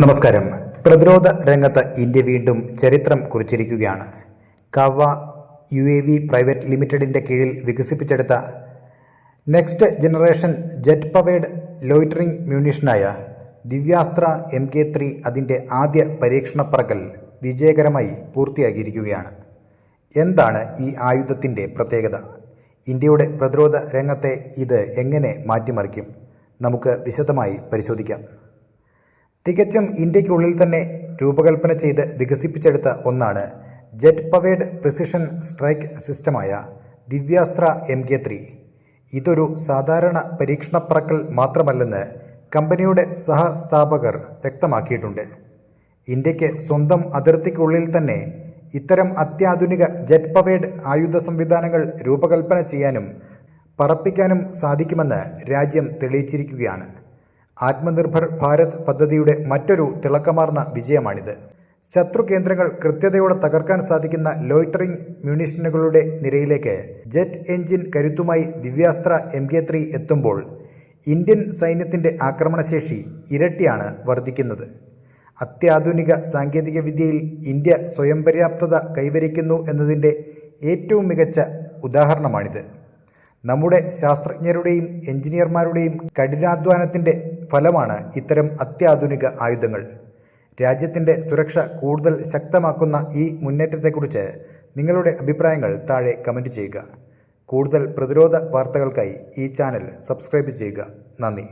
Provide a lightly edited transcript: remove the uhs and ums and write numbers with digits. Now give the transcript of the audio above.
നമസ്കാരം. പ്രതിരോധ രംഗത്ത് ഇന്ത്യ വീണ്ടും ചരിത്രം കുറിച്ചിരിക്കുകയാണ്. കവ UAV പ്രൈവറ്റ് ലിമിറ്റഡിൻ്റെ കീഴിൽ വികസിപ്പിച്ചെടുത്ത next generation jet powered loitering മ്യൂണിഷനായ ദിവ്യാസ്ത്ര MK3 അതിൻ്റെ ആദ്യ പരീക്ഷണ പറക്കൽ വിജയകരമായി പൂർത്തിയാക്കിയിരിക്കുകയാണ്. എന്താണ് ഈ ആയുധത്തിൻ്റെ പ്രത്യേകത? ഇന്ത്യയുടെ പ്രതിരോധ രംഗത്തെ ഇത് എങ്ങനെ മാറ്റിമറിക്കും? നമുക്ക് വിശദമായി പരിശോധിക്കാം. തികച്ചും ഇന്ത്യക്കുള്ളിൽ തന്നെ രൂപകൽപ്പന ചെയ്ത് വികസിപ്പിച്ചെടുത്ത ഒന്നാണ് ജെറ്റ് പവേഡ് പ്രിസിഷൻ സ്ട്രൈക്ക് സിസ്റ്റമായ ദിവ്യാസ്ത്ര MK3. ഇതൊരു സാധാരണ പരീക്ഷണ പറക്കൽ മാത്രമല്ലെന്ന് കമ്പനിയുടെ സഹസ്ഥാപകർ വ്യക്തമാക്കിയിട്ടുണ്ട്. ഇന്ത്യക്ക് സ്വന്തം അതിർത്തിക്കുള്ളിൽ തന്നെ ഇത്തരം അത്യാധുനിക ജെറ്റ് പവേഡ് ആയുധ സംവിധാനങ്ങൾ രൂപകൽപ്പന ചെയ്യാനും പറപ്പിക്കാനും സാധിക്കുമെന്ന് രാജ്യം തെളിയിച്ചിരിക്കുകയാണ്. ആത്മനിർഭർ ഭാരത് പദ്ധതിയുടെ മറ്റൊരു തിളക്കമാർന്ന വിജയമാണിത്. ശത്രു കേന്ദ്രങ്ങൾ കൃത്യതയോടെ തകർക്കാൻ സാധിക്കുന്ന ലോയിറ്ററിംഗ് മ്യൂണിഷനുകളുടെ നിരയിലേക്ക് ജെറ്റ് എഞ്ചിൻ കരുത്തുമായി ദിവ്യാസ്ത്ര MK3 എത്തുമ്പോൾ ഇന്ത്യൻ സൈന്യത്തിൻ്റെ ആക്രമണശേഷി ഇരട്ടിയാണ് വർദ്ധിക്കുന്നത്. അത്യാധുനിക സാങ്കേതിക വിദ്യയിൽ ഇന്ത്യ സ്വയം പര്യാപ്തത കൈവരിക്കുന്നു എന്നതിൻ്റെ ഏറ്റവും മികച്ച ഉദാഹരണമാണിത്. നമ്മുടെ ശാസ്ത്രജ്ഞരുടെയും എഞ്ചിനീയർമാരുടെയും കഠിനാധ്വാനത്തിൻ്റെ ഫലമാണ് ഇത്തരം അത്യാധുനിക ആയുധങ്ങൾ. രാജ്യത്തിൻ്റെ സുരക്ഷ കൂടുതൽ ശക്തമാക്കുന്ന ഈ മുന്നേറ്റത്തെക്കുറിച്ച് നിങ്ങളുടെ അഭിപ്രായങ്ങൾ താഴെ കമൻറ്റ് ചെയ്യുക. കൂടുതൽ പ്രതിരോധ വാർത്തകൾക്കായി ഈ ചാനൽ സബ്സ്ക്രൈബ് ചെയ്യുക. നന്ദി.